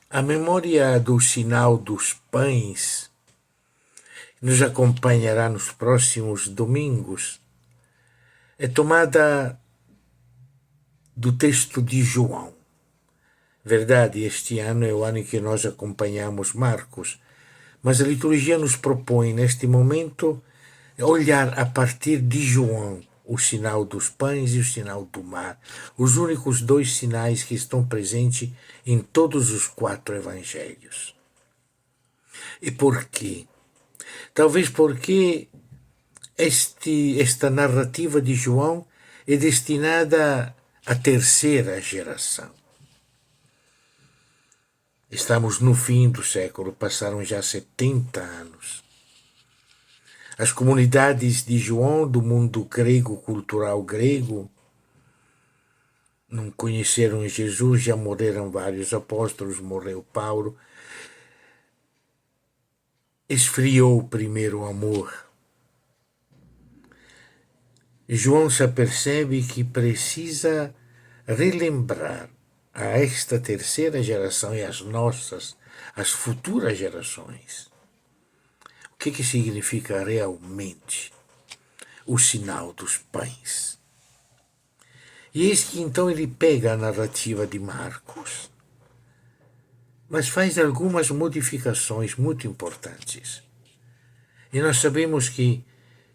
A memória do sinal dos pães nos acompanhará nos próximos domingos é tomada do texto de João. Verdade, este ano é o ano em que nós acompanhamos Marcos, mas a liturgia nos propõe neste momento olhar a partir de João o sinal dos pães e o sinal do mar, os únicos dois sinais que estão presentes em todos os 4 evangelhos. E por quê? Talvez porque esta narrativa de João é destinada à terceira geração. Estamos no fim do século, passaram já 70 anos. As comunidades de João, do mundo grego, cultural grego, não conheceram Jesus, já morreram vários apóstolos, morreu Paulo. Esfriou primeiro o amor. João se apercebe que precisa relembrar a esta terceira geração e as nossas, as futuras gerações, o que significa realmente o sinal dos pães. E eis que então ele pega a narrativa de Marcos, mas faz algumas modificações muito importantes. E nós sabemos que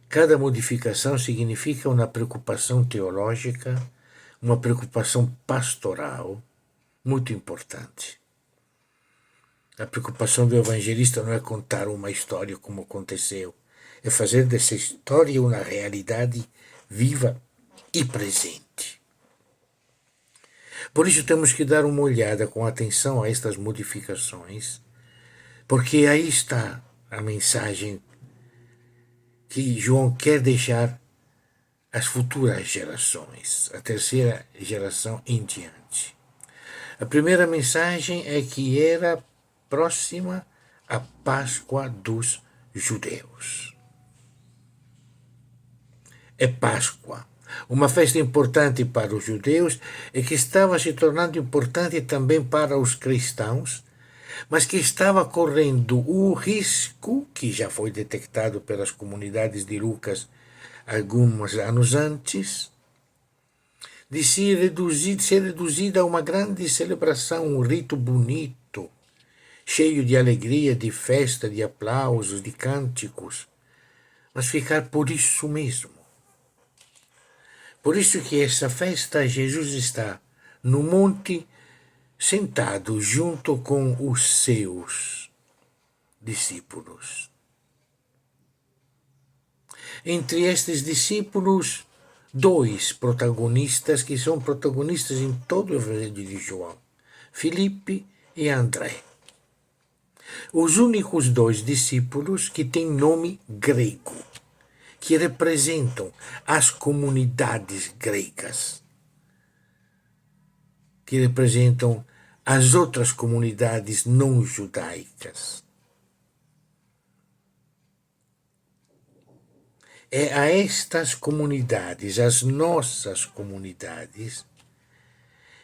cada modificação significa uma preocupação teológica, uma preocupação pastoral muito importante. A preocupação do evangelista não é contar uma história como aconteceu, é fazer dessa história uma realidade viva e presente. Por isso temos que dar uma olhada com atenção a estas modificações, porque aí está a mensagem que João quer deixar às futuras gerações, a terceira geração em diante. A primeira mensagem é que era próxima a Páscoa dos judeus. É Páscoa, uma festa importante para os judeus e que estava se tornando importante também para os cristãos, mas que estava correndo o risco, que já foi detectado pelas comunidades de Lucas alguns anos antes, de ser reduzida a uma grande celebração, um rito bonito, cheio de alegria, de festa, de aplausos, de cânticos, mas ficar por isso mesmo. Por isso que essa festa, Jesus está no monte, sentado junto com os seus discípulos. Entre estes discípulos, 2 protagonistas que são protagonistas em todo o Evangelho de João, Filipe e André. Os únicos 2 discípulos que têm nome grego, que representam as comunidades gregas, que representam as outras comunidades não judaicas. É a estas comunidades, as nossas comunidades,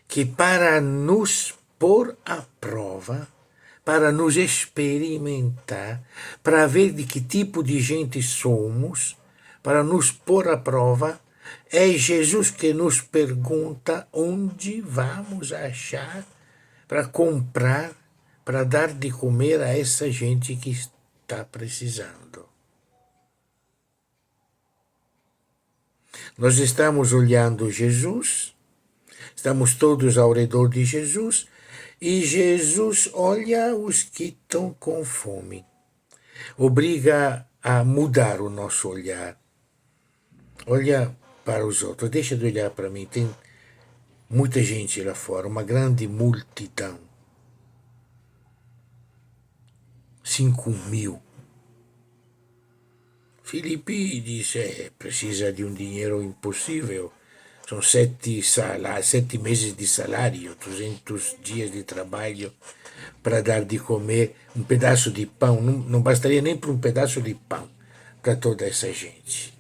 que para nos pôr à prova, para nos experimentar, para ver de que tipo de gente somos, para nos pôr à prova, é Jesus que nos pergunta onde vamos achar para comprar, para dar de comer a essa gente que está precisando. Nós estamos olhando Jesus, estamos todos ao redor de Jesus, e Jesus olha os que estão com fome. Obriga a mudar o nosso olhar. Olha para os outros, deixa de olhar para mim. Tem muita gente lá fora, uma grande multidão. 5.000. Filipe disse, precisa de um dinheiro impossível. São 7 meses de salário, 200 dias de trabalho para dar de comer um pedaço de pão. Não bastaria nem para um pedaço de pão para toda essa gente.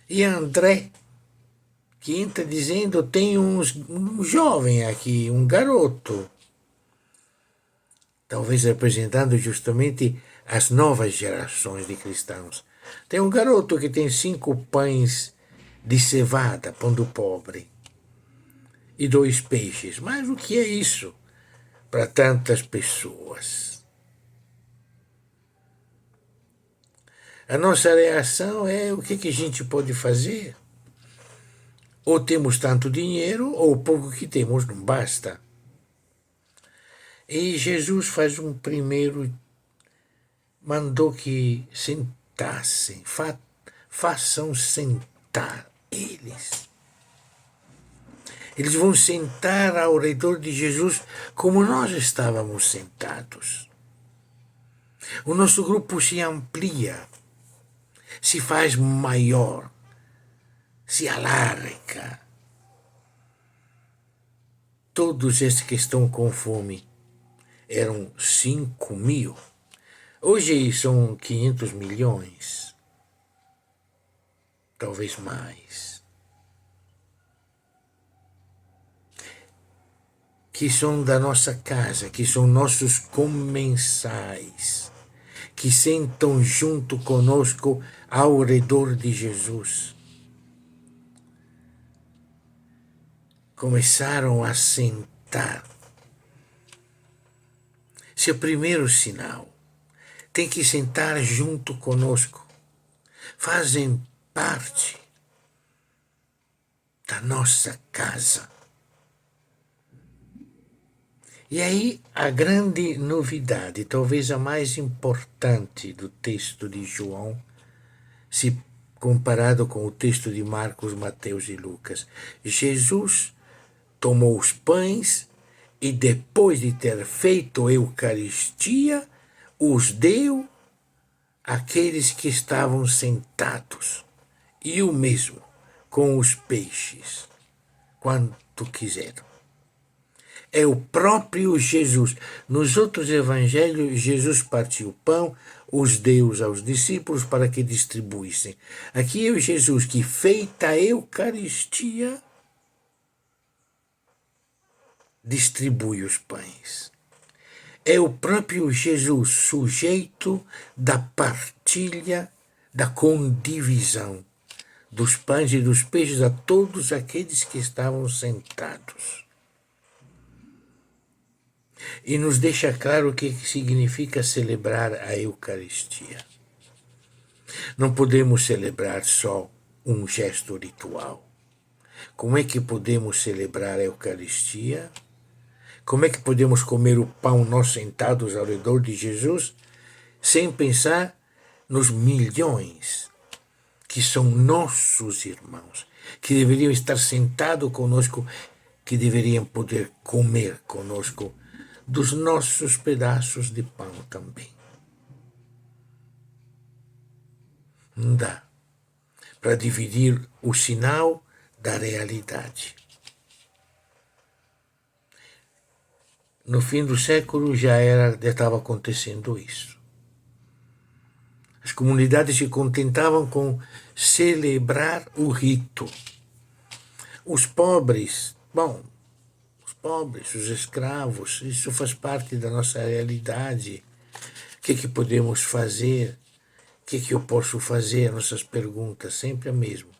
E André, que entra dizendo, tem um jovem aqui, um garoto, talvez representando justamente as novas gerações de cristãos. Tem um garoto que tem 5 pães de cevada, pão do pobre, e 2 peixes. Mas o que é isso para tantas pessoas? A nossa reação é: o que a gente pode fazer? Ou temos tanto dinheiro, ou o pouco que temos não basta. E Jesus faz um primeiro, mandou que sentassem, façam sentar eles. Eles vão sentar ao redor de Jesus como nós estávamos sentados. O nosso grupo se amplia, se faz maior, se alarga. Todos esses que estão com fome eram 5.000. Hoje são 500 milhões, talvez mais, que são da nossa casa, que são nossos comensais, que sentam junto conosco ao redor de Jesus. Começaram a sentar. Seu primeiro sinal, tem que sentar junto conosco. Fazem parte da nossa casa. E aí a grande novidade, talvez a mais importante do texto de João, se comparado com o texto de Marcos, Mateus e Lucas. Jesus tomou os pães e, depois de ter feito a Eucaristia, os deu àqueles que estavam sentados. E o mesmo com os peixes, quanto quiseram. É o próprio Jesus. Nos outros evangelhos, Jesus partiu o pão, os deu aos discípulos para que distribuíssem. Aqui é o Jesus que, feita a Eucaristia, distribui os pães. É o próprio Jesus sujeito da partilha, da condivisão dos pães e dos peixes a todos aqueles que estavam sentados. E nos deixa claro o que significa celebrar a Eucaristia. Não podemos celebrar só um gesto ritual. Como é que podemos celebrar a Eucaristia? Como é que podemos comer o pão nós sentados ao redor de Jesus sem pensar nos milhões que são nossos irmãos, que deveriam estar sentados conosco, que deveriam poder comer conosco dos nossos pedaços de pão também? Não dá para dividir o sinal da realidade. No fim do século já estava acontecendo isso. As comunidades se contentavam com celebrar o rito. Os pobres, os escravos, isso faz parte da nossa realidade. O que podemos fazer? O que eu posso fazer? Nossas perguntas, sempre a mesma.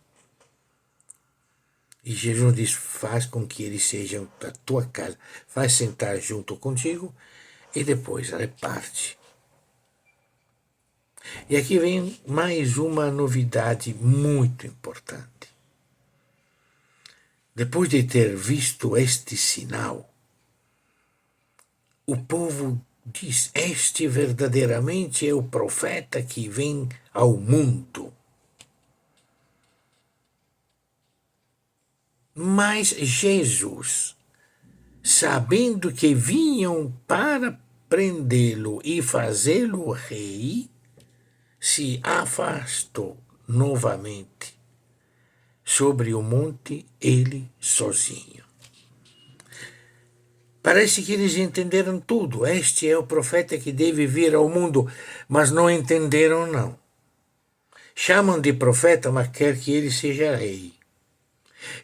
E Jesus diz: faz com que eles sejam da tua casa, faz sentar junto contigo e depois reparte. E aqui vem mais uma novidade muito importante. Depois de ter visto este sinal, o povo diz: este verdadeiramente é o profeta que vem ao mundo. Mas Jesus, sabendo que vinham para prendê-lo e fazê-lo rei, se afastou novamente sobre o monte, ele sozinho. Parece que eles entenderam tudo. Este é o profeta que deve vir ao mundo, mas não entenderam, não. Chamam de profeta, mas quer que ele seja rei.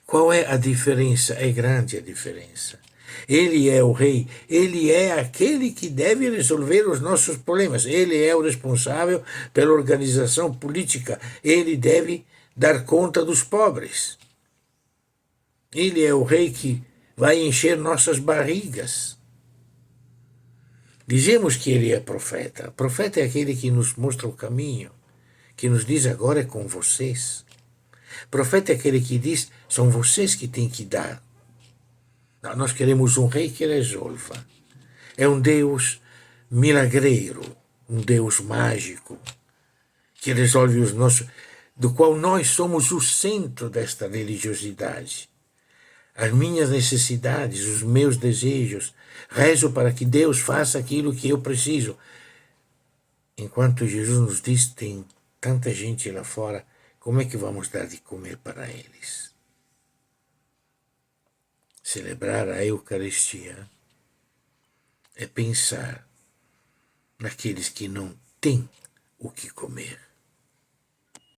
Qual é a diferença? É grande a diferença. Ele é o rei, ele é aquele que deve resolver os nossos problemas, ele é o responsável pela organização política, ele deve dar conta dos pobres. Ele é o rei que vai encher nossas barrigas. Dizemos que ele é profeta. Profeta é aquele que nos mostra o caminho, que nos diz agora é com vocês. Profeta é aquele que diz, são vocês que têm que dar. Não, nós queremos um rei que resolva. É um Deus milagreiro, um Deus mágico, que resolve os nossos, do qual nós somos o centro desta religiosidade. As minhas necessidades, os meus desejos, rezo para que Deus faça aquilo que eu preciso. Enquanto Jesus nos diz, tem tanta gente lá fora, como é que vamos dar de comer para eles? Celebrar a Eucaristia é pensar naqueles que não têm o que comer.